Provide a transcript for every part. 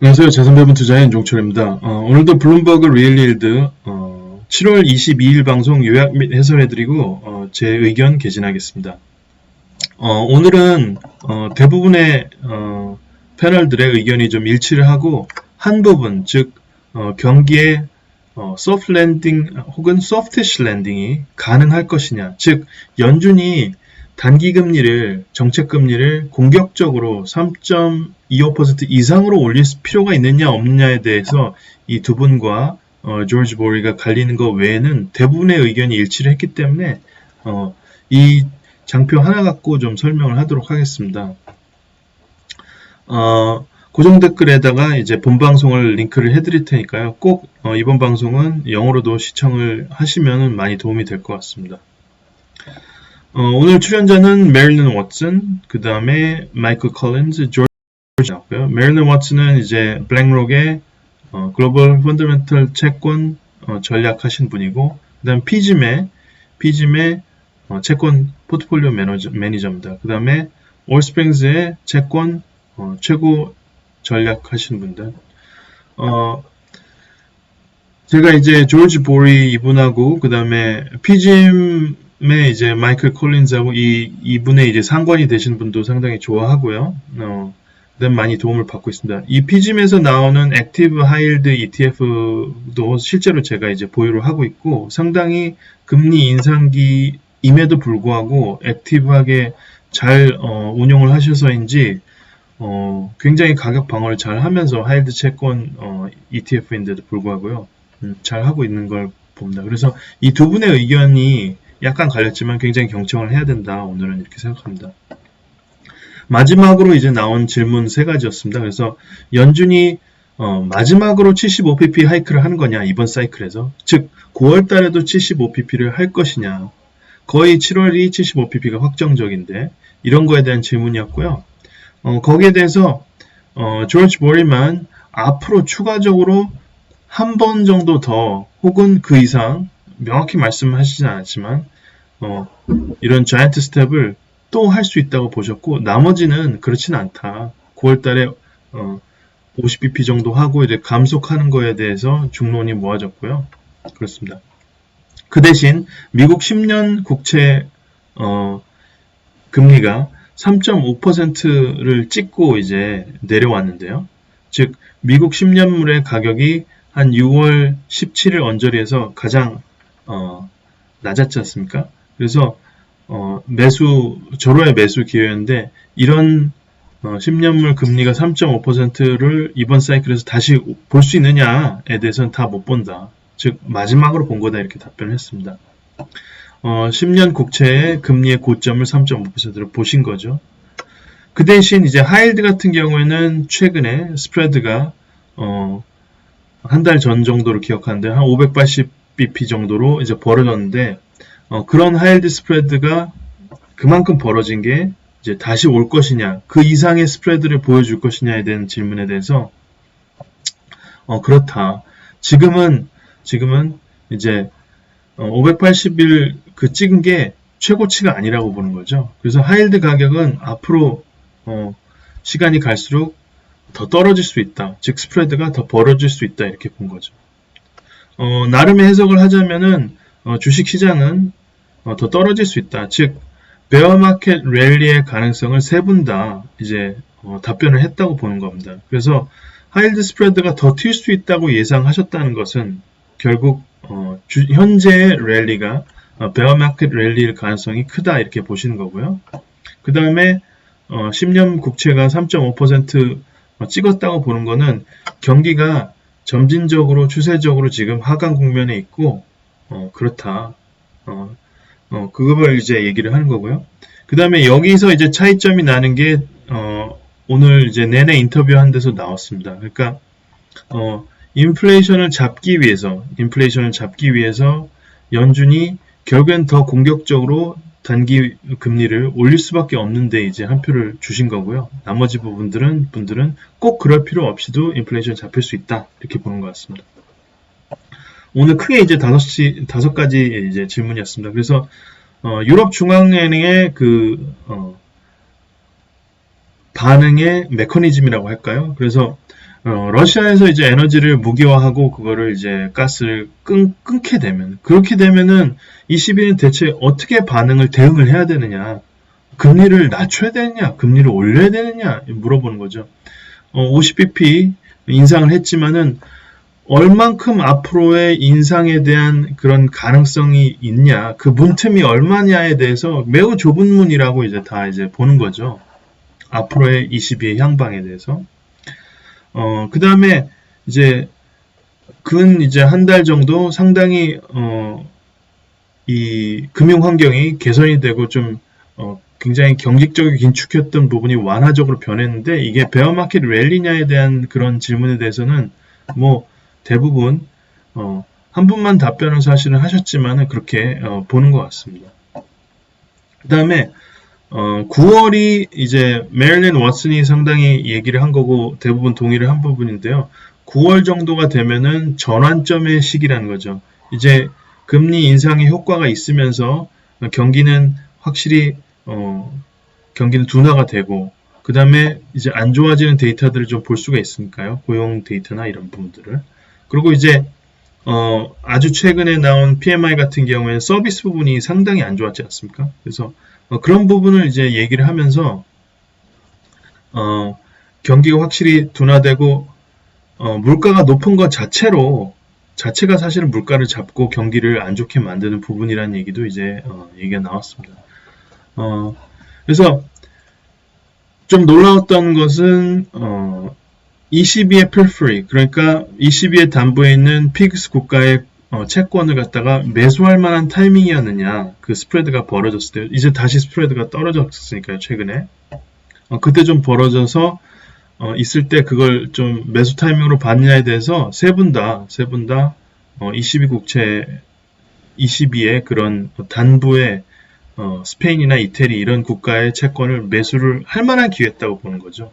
안녕하세요. 자산배분 투자의 윤종철입니다. 오늘도 블룸버그 리얼일드 7월 22일 방송 요약 및 해설해드리고 제 의견 개진하겠습니다. 오늘은 대부분의 패널들의 의견이 좀 일치를 하고 한 부분, 즉 경기의 소프트 랜딩 혹은 소프티시 랜딩이 가능할 것이냐, 즉 연준이 단기금리를 정책금리를 공격적으로 3.25% 이상으로 올릴 필요가 있느냐 없느냐에 대해서 이 두 분과 조지 보리가 갈리는 것 외에는 대부분의 의견이 일치를 했기 때문에 이 장표 하나 갖고 좀 설명을 하도록 하겠습니다. 고정 댓글에다가 이제 본 방송을 링크를 해드릴 테니까요. 꼭 이번 방송은 영어로도 시청을 하시면 많이 도움이 될 것 같습니다. 오늘 출연자는 메릴린 왓슨, 그 다음에 마이클 컬린즈, 조지 나왔고요. 메릴린 왓슨은 이제 블랙록의 글로벌 펀더멘털 채권 전략하신 분이고, 그 다음 피짐의 채권 포트폴리오 매니저입니다. 그 다음에 올스프링즈의 채권 최고 전략하신 분들. 제가 이제 조지 보리 이분하고 그 다음에 피짐의 이제 마이클 콜린즈하고 이분의 이제 상관이 되신 분도 상당히 좋아하고요. 그다음 많이 도움을 받고 있습니다. 이 피짐에서 나오는 액티브 하이힐드 ETF도 실제로 제가 이제 보유를 하고 있고 상당히 금리 인상기임에도 불구하고 액티브하게 잘 운용을 하셔서인지 굉장히 가격 방어를 잘 하면서 하이힐드 채권 ETF인데도 불구하고요. 잘 하고 있는 걸 봅니다. 그래서 이 두 분의 의견이 약간 갈렸지만 굉장히 경청을 해야 된다. 오늘은 이렇게 생각합니다. 마지막으로 이제 나온 질문 세 가지였습니다. 그래서 연준이 마지막으로 75pp 하이크를 하는 거냐 이번 사이클에서, 즉 9월 달에도 75pp를 할 것이냐, 거의 7월이 75pp가 확정적인데 이런 거에 대한 질문이었고요. 거기에 대해서 조지 보리만 앞으로 추가적으로 한 번 정도 더 혹은 그 이상 명확히 말씀하시진 않았지만 이런 자이언트 스텝을 또 할 수 있다고 보셨고, 나머지는 그렇지는 않다. 9월 달에 50bp 정도 하고 이제 감속하는 거에 대해서 중론이 모아졌고요. 그렇습니다. 그 대신 미국 10년 국채 금리가 3.5%를 찍고 이제 내려왔는데요. 즉 미국 10년물의 가격이 한 6월 17일 언저리에서 가장 낮았지 않습니까? 그래서 절호의 매수 기회였는데 이런 10년물 금리가 3.5%를 이번 사이클에서 다시 볼 수 있느냐에 대해서는 다 못 본다. 즉 마지막으로 본 거다 이렇게 답변을 했습니다. 10년 국채의 금리의 고점을 3.5%로 보신 거죠. 그 대신 이제 하이힐드 같은 경우에는 최근에 스프레드가 한 달 전 정도로 기억하는데 한 580bp 정도로 이제 벌어졌는데 그런 하이힐드 스프레드가 그만큼 벌어진 게 이제 다시 올 것이냐, 그 이상의 스프레드를 보여줄 것이냐에 대한 질문에 대해서 그렇다. 지금은 이제 580일 그 찍은 게 최고치가 아니라고 보는 거죠. 그래서 하이힐드 가격은 앞으로 시간이 갈수록 더 떨어질 수 있다. 즉 스프레드가 더 벌어질 수 있다 이렇게 본 거죠. 나름의 해석을 하자면은 주식시장은 더 떨어질 수 있다. 즉 베어마켓 랠리의 가능성을 세 분 다 이제 답변을 했다고 보는 겁니다. 그래서 하이힐드 스프레드가 더 튈 수 있다고 예상하셨다는 것은 결국 현재의 랠리가 베어마켓 랠리의 가능성이 크다 이렇게 보시는 거고요. 그 다음에 10년 국채가 3.5% 찍었다고 보는 거는 경기가 점진적으로 추세적으로 지금 하강 국면에 있고 그렇다. 그걸 이제 얘기를 하는 거고요. 그 다음에 여기서 이제 차이점이 나는 게 오늘 이제 내내 인터뷰한 데서 나왔습니다. 그러니까 인플레이션을 잡기 위해서 연준이 결국엔 더 공격적으로 단기 금리를 올릴 수밖에 없는데 이제 한 표를 주신 거고요. 나머지 분들은 꼭 그럴 필요 없이도 인플레이션 잡힐 수 있다 이렇게 보는 것 같습니다. 오늘 크게 이제 다섯 가지 이제 질문이었습니다. 그래서 유럽 중앙은행의 그 반응의 메커니즘이라고 할까요? 그래서 러시아에서 이제 에너지를 무기화하고 그거를 이제 가스를 끊게 되면, 그렇게 되면은 ECB는 대체 어떻게 대응을 해야 되느냐, 금리를 낮춰야 되느냐, 금리를 올려야 되느냐 물어보는 거죠. 50bp 인상을 했지만은 얼만큼 앞으로의 인상에 대한 그런 가능성이 있냐, 그 문틈이 얼마냐에 대해서 매우 좁은 문이라고 이제 다 이제 보는 거죠. 앞으로의 ECB의 향방에 대해서. 그 다음에 이제 이제 한 달 정도 상당히 이 금융 환경이 개선이 되고 좀 굉장히 경직적으로 긴축했던 부분이 완화적으로 변했는데, 이게 베어마켓 랠리냐에 대한 그런 질문에 대해서는 뭐 대부분 한 분만 답변을 사실은 하셨지만은 그렇게 보는 것 같습니다. 그 다음에 9월이 이제 메릴린 왓슨이 상당히 얘기를 한 거고 대부분 동의를 한 부분인데요. 9월 정도가 되면은 전환점의 시기라는 거죠. 이제 금리 인상의 효과가 있으면서 경기는 확실히 경기는 둔화가 되고, 그 다음에 이제 안 좋아지는 데이터들을 좀 볼 수가 있으니까요. 고용 데이터나 이런 부분들을. 그리고 이제 아주 최근에 나온 PMI 같은 경우에는 서비스 부분이 상당히 안 좋았지 않습니까? 그래서 그런 부분을 이제 얘기를 하면서 경기가 확실히 둔화되고 물가가 높은 것 자체가 사실은 물가를 잡고 경기를 안 좋게 만드는 부분이라는 얘기도 이제 얘기가 나왔습니다. 그래서 좀 놀라웠던 것은 ECB의 periphery, 그러니까 ECB의 담보에 있는 피그스 국가의 채권을 갖다가 매수할 만한 타이밍이었느냐, 그 스프레드가 벌어졌을 때, 이제 다시 스프레드가 떨어졌으니까요, 최근에. 그때 좀 벌어져서 있을 때 그걸 좀 매수 타이밍으로 봤느냐에 대해서 세 분 다 ECB ECB의 그런 단부의 스페인이나 이태리 이런 국가의 채권을 매수를 할 만한 기회였다고 보는 거죠.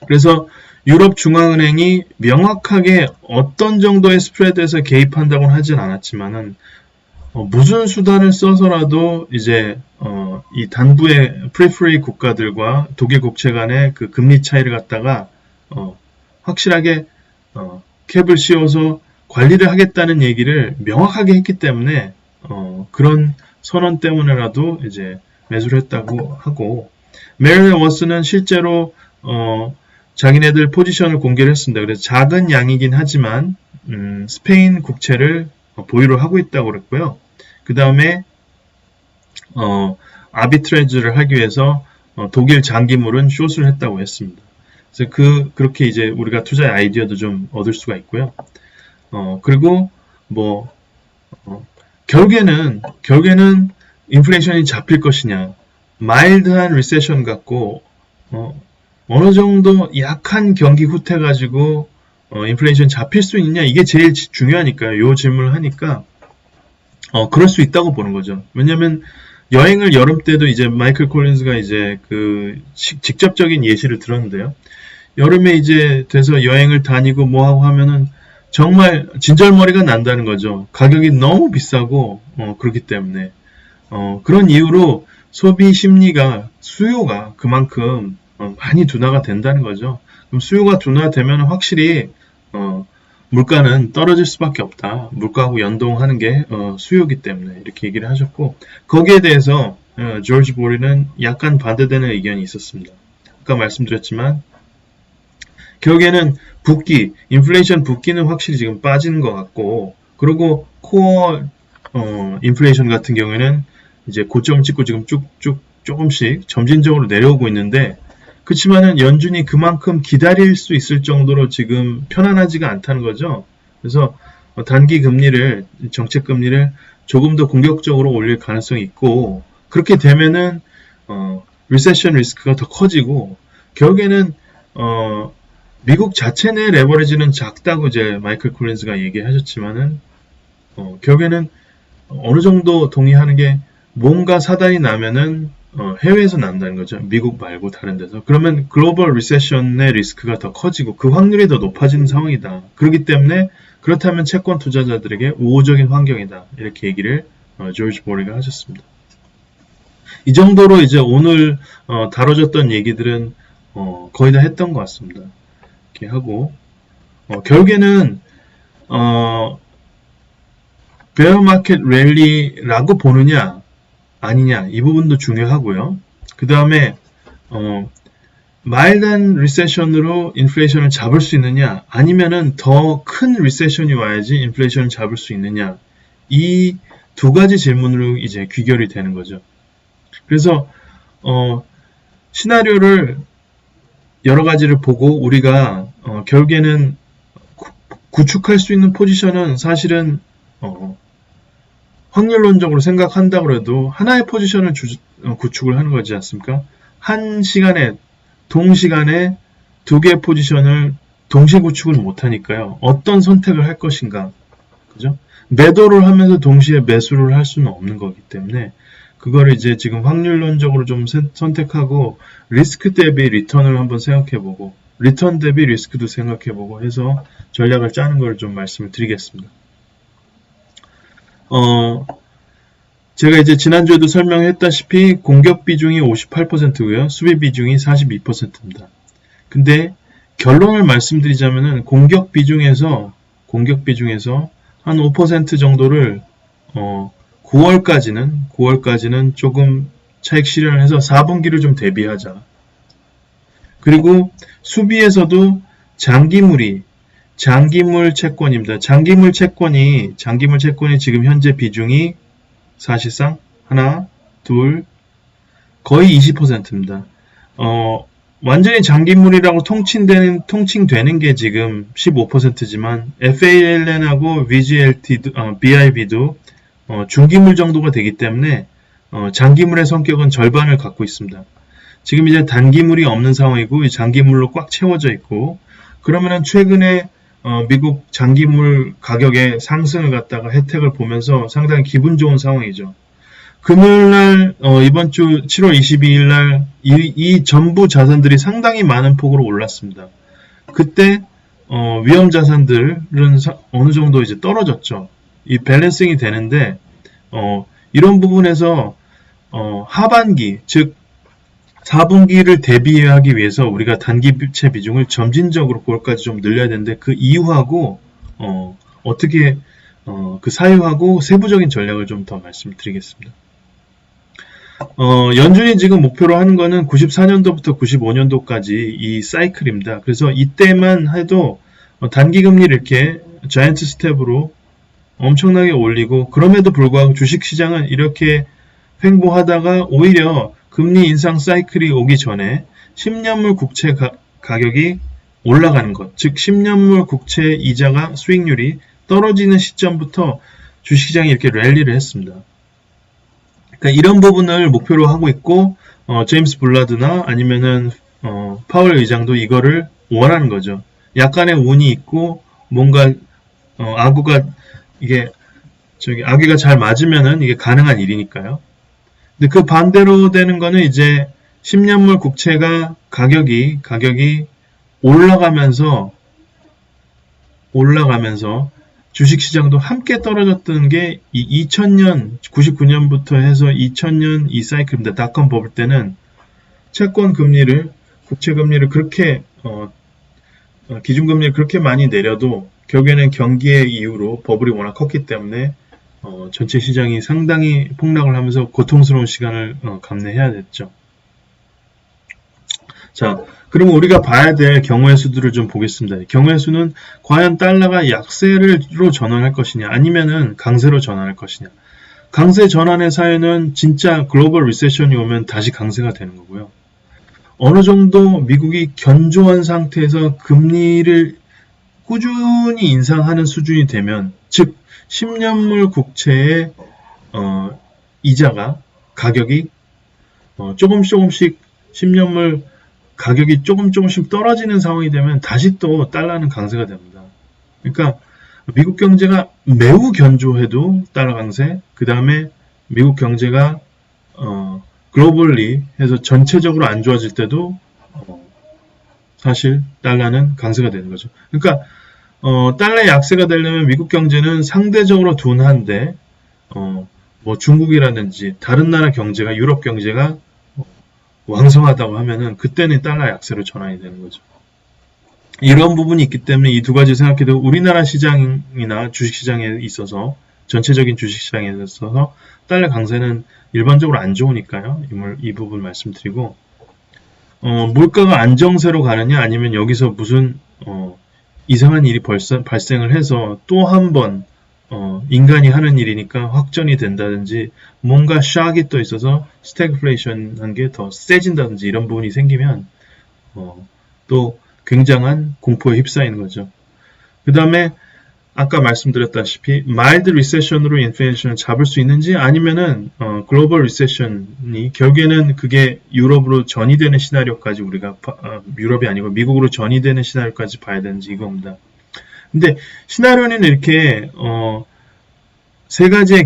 그래서 유럽 중앙은행이 명확하게 어떤 정도의 스프레드에서 개입한다고는 하진 않았지만은 무슨 수단을 써서라도 이제 이 단부의 프리프리 국가들과 독일 국채 간의 그 금리 차이를 갖다가 확실하게 캡을 씌워서 관리를 하겠다는 얘기를 명확하게 했기 때문에 그런 선언 때문에라도 이제 매수를 했다고 하고, 메릴린 왓슨은 실제로 자기네들 포지션을 공개를 했습니다. 그래서 작은 양이긴 하지만 스페인 국채를 보유를 하고 있다고 그랬고요. 그 다음에 아비트레이즈를 하기 위해서 독일 장기물은 숏을 했다고 했습니다. 그래서 그렇게 이제 우리가 투자의 아이디어도 좀 얻을 수가 있고요. 그리고 뭐 결국에는 인플레이션이 잡힐 것이냐, 마일드한 리세션 같고 어느 정도 약한 경기 후퇴 가지고 인플레이션 잡힐 수 있냐, 이게 제일 중요하니까요. 이 질문을 하니까 그럴 수 있다고 보는 거죠. 왜냐하면 여행을 여름 때도 이제 마이클 콜린스가 이제 그 직접적인 예시를 들었는데요. 여름에 이제 돼서 여행을 다니고 뭐 하고 하면은 정말 진절머리가 난다는 거죠. 가격이 너무 비싸고 그렇기 때문에 그런 이유로 소비 심리가, 수요가 그만큼 많이 둔화가 된다는 거죠. 그럼 수요가 둔화되면 확실히 물가는 떨어질 수밖에 없다. 물가하고 연동하는 게 수요이기 때문에 이렇게 얘기를 하셨고, 거기에 대해서 조지 보리는 약간 반대되는 의견이 있었습니다. 아까 말씀드렸지만 결국에는 인플레이션 붓기는 확실히 지금 빠지는 것 같고, 그리고 코어 인플레이션 같은 경우에는 이제 고점 찍고 지금 조금씩 점진적으로 내려오고 있는데, 그렇지만은 연준이 그만큼 기다릴 수 있을 정도로 지금 편안하지가 않다는 거죠. 그래서 단기 금리를, 정책 금리를 조금 더 공격적으로 올릴 가능성이 있고, 그렇게 되면은 리세션 리스크가 더 커지고, 결국에는 미국 자체 내 레버리지는 작다고 이제 마이클 콜린스가 얘기하셨지만은 결국에는 어느 정도 동의하는 게, 뭔가 사단이 나면은 해외에서 난다는 거죠. 미국 말고 다른 데서. 그러면 글로벌 리세션의 리스크가 더 커지고 그 확률이 더 높아지는 상황이다. 그렇기 때문에 그렇다면 채권 투자자들에게 우호적인 환경이다. 이렇게 얘기를 조지 보리가 하셨습니다. 이 정도로 이제 오늘 다뤄졌던 얘기들은 거의 다 했던 것 같습니다. 이렇게 하고 결국에는 베어 마켓 랠리라고 보느냐 아니냐 이 부분도 중요하고요. 그 다음에 마일드한 리세션으로 인플레이션을 잡을 수 있느냐 아니면은 더 큰 리세션이 와야지 인플레이션을 잡을 수 있느냐 이 두 가지 질문으로 이제 귀결이 되는 거죠. 그래서 시나리오를 여러 가지를 보고 우리가 결국에는 구축할 수 있는 포지션은 사실은 확률론적으로 생각한다고 해도 하나의 포지션을 구축을 하는 거지 않습니까? 한 시간에 동시간에 두 개의 포지션을 동시에 구축을 못하니까요. 어떤 선택을 할 것인가, 그죠? 매도를 하면서 동시에 매수를 할 수는 없는 거기 때문에 그거를 이제 지금 확률론적으로 좀 선택하고 리스크 대비 리턴을 한번 생각해보고 리턴 대비 리스크도 생각해보고 해서 전략을 짜는 걸 좀 말씀을 드리겠습니다. 제가 이제 지난주에도 설명했다시피 공격 비중이 58%고요. 수비 비중이 42%입니다. 근데 결론을 말씀드리자면은 공격 비중에서 한 5% 정도를 9월까지는 조금 차익 실현을 해서 4분기를 좀 대비하자. 그리고 수비에서도 장기물 채권입니다. 장기물 채권이 지금 현재 비중이 사실상 하나, 둘, 거의 20%입니다. 완전히 장기물이라고 통칭되는 게 지금 15%지만 FALN하고 BIB도 중기물 정도가 되기 때문에 장기물의 성격은 절반을 갖고 있습니다. 지금 이제 단기물이 없는 상황이고 장기물로 꽉 채워져 있고 그러면은 최근에 미국 장기물 가격의 상승을 갖다가 혜택을 보면서 상당히 기분 좋은 상황이죠. 금요일날 이번 주 7월 22일날 이 전부 자산들이 상당히 많은 폭으로 올랐습니다. 그때 위험 자산들은 어느 정도 이제 떨어졌죠. 이 밸런싱이 되는데 이런 부분에서 하반기 즉 4분기를 대비하기 위해서 우리가 단기채 비중을 점진적으로 9월까지 좀 늘려야 되는데 그 이유하고 어떻게 그 사유하고 세부적인 전략을 좀 더 말씀드리겠습니다. 연준이 지금 목표로 하는 거는 94년도부터 95년도까지 이 사이클입니다. 그래서 이때만 해도 단기금리를 이렇게 자이언트 스텝으로 엄청나게 올리고 그럼에도 불구하고 주식시장은 이렇게 횡보하다가 오히려 금리 인상 사이클이 오기 전에 10년물 국채 가격이 올라가는 것, 즉 10년물 국채 이자가 수익률이 떨어지는 시점부터 주식시장이 이렇게 랠리를 했습니다. 그러니까 이런 부분을 목표로 하고 있고 제임스 블라드나 아니면은 파월 의장도 이거를 원하는 거죠. 약간의 운이 있고 뭔가 아귀가 잘 맞으면은 이게 가능한 일이니까요. 근데 그 반대로 되는 거는 이제 10년물 국채가 가격이 올라가면서 주식시장도 함께 떨어졌던 게 이 2000년, 99년부터 해서 2000년 이 사이클입니다. 닷컴 버블 때는 채권 금리를, 국채 금리를 그렇게, 기준금리를 그렇게 많이 내려도 결국에는 경기의 이유로 버블이 워낙 컸기 때문에 전체 시장이 상당히 폭락을 하면서 고통스러운 시간을 감내해야 됐죠. 자, 그러면 우리가 봐야 될 경우의 수들을 좀 보겠습니다. 경우의 수는 과연 달러가 약세로 전환할 것이냐 아니면은 강세로 전환할 것이냐. 강세 전환의 사유는 진짜 글로벌 리세션이 오면 다시 강세가 되는 거고요. 어느 정도 미국이 견조한 상태에서 금리를 꾸준히 인상하는 수준이 되면 즉 10년물 국채의 이자가 가격이 조금씩 10년물 가격이 조금씩 떨어지는 상황이 되면 다시 또 달러는 강세가 됩니다. 그러니까 미국 경제가 매우 견조해도 달러 강세, 그 다음에 미국 경제가 글로벌리 해서 전체적으로 안 좋아질 때도 사실 달러는 강세가 되는 거죠. 그러니까 달러의 약세가 되려면 미국 경제는 상대적으로 둔한데 뭐 중국이라든지 다른 나라 경제가 유럽 경제가 왕성하다고 하면은 그때는 달러 약세로 전환이 되는 거죠. 이런 부분이 있기 때문에 이 두 가지 생각해도 우리나라 시장이나 주식시장에 있어서 전체적인 주식시장에 있어서 달러 강세는 일반적으로 안 좋으니까요. 이 부분 말씀드리고 물가가 안정세로 가느냐 아니면 여기서 무슨 이상한 일이 발생을 해서 또 한 번 인간이 하는 일이니까 확전이 된다든지 뭔가 샥이 또 있어서 스태그플레이션 한 게 더 세진다든지 이런 부분이 생기면 또 굉장한 공포에 휩싸이는 거죠. 그 다음에 아까 말씀드렸다시피 마일드 리세션으로 인플레이션을 잡을 수 있는지 아니면은 글로벌 리세션이 결국에는 그게 유럽으로 전이되는 시나리오까지 우리가 유럽이 아니고 미국으로 전이되는 시나리오까지 봐야 되는지 이겁니다. 근데 시나리오는 이렇게 세 가지의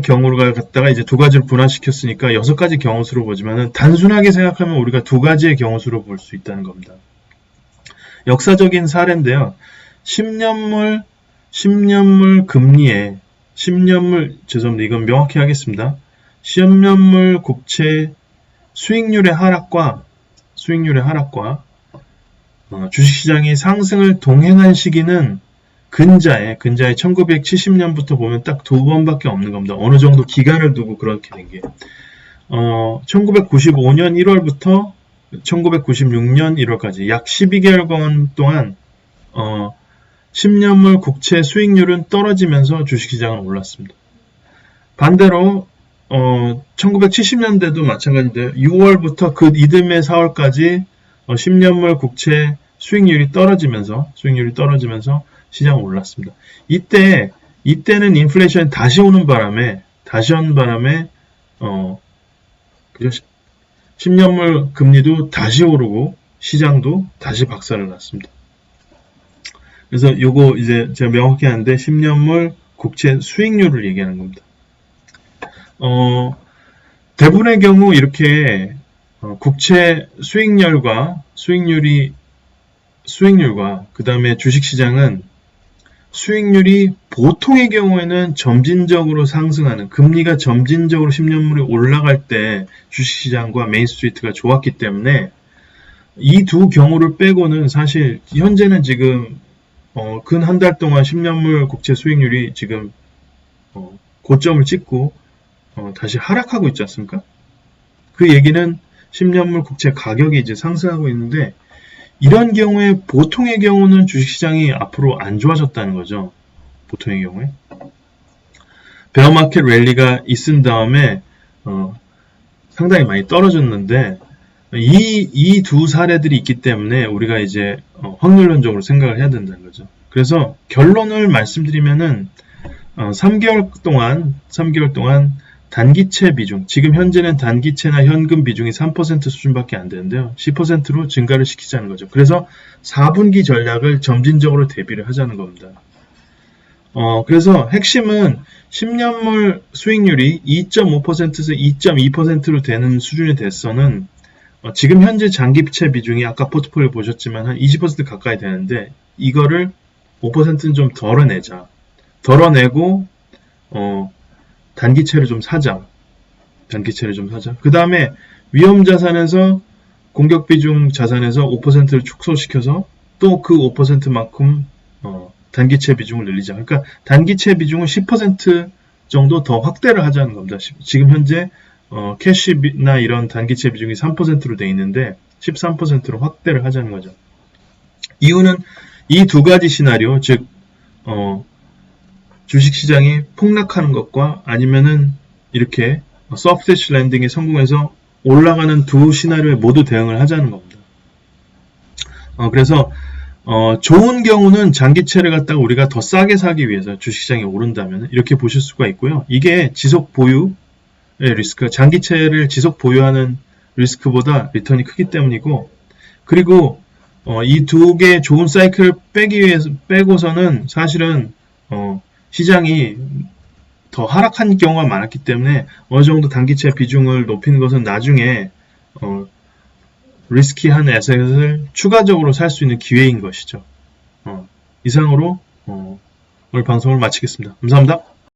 경우를 갖다가 이제 두 가지를 분화시켰으니까 6가지 경우 수로 보지만은 단순하게 생각하면 우리가 두 가지의 경우 수로 볼 수 있다는 겁니다. 역사적인 사례인데요. 10년물 금리에 10년물 죄송합니다. 이건 명확히 하겠습니다. 10년물 국채 수익률의 하락과 주식시장이 상승을 동행한 시기는 근자에 1970년부터 보면 딱 두 번밖에 없는 겁니다. 어느 정도 기간을 두고 그렇게 된 게 1995년 1월부터 1996년 1월까지 약 12개월간 동안 10년물 국채 수익률은 떨어지면서 주식시장은 올랐습니다. 반대로 1970년대도 마찬가지인데요. 6월부터 그 이듬해 4월까지 10년물 국채 수익률이 떨어지면서 시장은 올랐습니다. 이때는 인플레이션이 다시 오는 바람에 그죠? 10년물 금리도 다시 오르고 시장도 다시 박살을 났습니다. 그래서 요거 이제 제가 명확히 하는데 10년물 국채 수익률을 얘기하는 겁니다. 대부분의 경우 이렇게 국채 수익률과 그 다음에 주식시장은 수익률이 보통의 경우에는 점진적으로 상승하는 금리가 점진적으로 10년물이 올라갈 때 주식시장과 메인스트리트가 좋았기 때문에 이 두 경우를 빼고는 사실 현재는 지금 근 한 달 동안 10년물 국채 수익률이 지금 고점을 찍고 다시 하락하고 있지 않습니까? 그 얘기는 10년물 국채 가격이 이제 상승하고 있는데 이런 경우에 보통의 경우는 주식시장이 앞으로 안 좋아졌다는 거죠. 보통의 경우에. 베어마켓 랠리가 있은 다음에 상당히 많이 떨어졌는데 이 두 사례들이 있기 때문에 우리가 이제 확률론적으로 생각을 해야 된다는 거죠. 그래서 결론을 말씀드리면은 3개월 동안 단기채 비중, 지금 현재는 단기채나 현금 비중이 3% 수준밖에 안 되는데요. 10%로 증가를 시키자는 거죠. 그래서 4분기 전략을 점진적으로 대비를 하자는 겁니다. 그래서 핵심은 10년물 수익률이 2.5%에서 2.2%로 되는 수준이 됐어는 지금 현재 장기채 비중이 아까 포트폴리오 보셨지만 한 20% 가까이 되는데 이거를 5%는 좀 덜어내자. 덜어내고 단기채를 좀 사자. 그 다음에 위험자산에서 공격비중 자산에서 5%를 축소시켜서 또 그 5%만큼 단기채 비중을 늘리자. 그러니까 단기채 비중을 10% 정도 더 확대를 하자는 겁니다. 지금 현재 캐시나 이런 단기채 비중이 3%로 되어 있는데 13%로 확대를 하자는 거죠. 이유는 이 두 가지 시나리오, 즉 주식시장이 폭락하는 것과 아니면은 이렇게 소프트 랜딩에 성공해서 올라가는 두 시나리오에 모두 대응을 하자는 겁니다. 그래서 좋은 경우는 장기채를 갖다가 우리가 더 싸게 사기 위해서 주식시장이 오른다면 이렇게 보실 수가 있고요. 이게 지속 보유의 리스크, 장기채를 지속 보유하는 리스크보다 리턴이 크기 때문이고, 그리고 이 두 개의 좋은 사이클을 빼고서는 사실은 시장이 더 하락한 경우가 많았기 때문에 어느 정도 단기채 비중을 높이는 것은 나중에 리스키한 애셋을 추가적으로 살 수 있는 기회인 것이죠. 이상으로 오늘 방송을 마치겠습니다. 감사합니다.